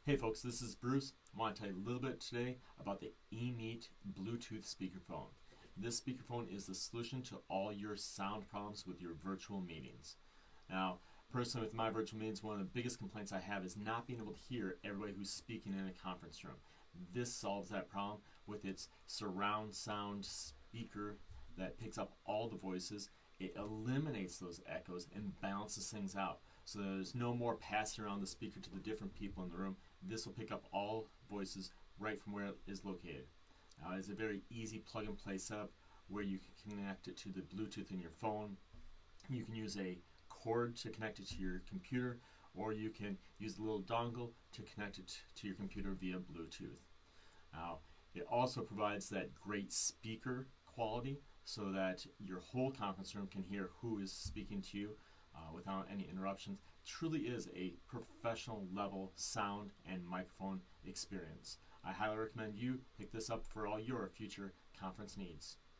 Hey folks, this is Bruce. I want to tell you a little bit today about the tech.eMeet Bluetooth speakerphone. This speakerphone is the solution to all your sound problems with your virtual meetings. Now, personally with my virtual meetings, one of the biggest complaints I have is not being able to hear everybody who's speaking in a conference room. This solves that problem with its surround sound speaker that picks up all the voices. It eliminates those echoes and balances things out. So there's no more passing around the speaker to the different people in the room. This will pick up all voices right from where it is located. Now, it's a very easy plug and play setup where you can connect it to the Bluetooth in your phone. You can use a cord to connect it to your computer, or you can use the little dongle to connect it to your computer via Bluetooth. Now, it also provides that great speaker quality so that your whole conference room can hear who is speaking to you without any interruptions. It truly is a professional level sound and microphone experience. I highly recommend you pick this up for all your future conference needs.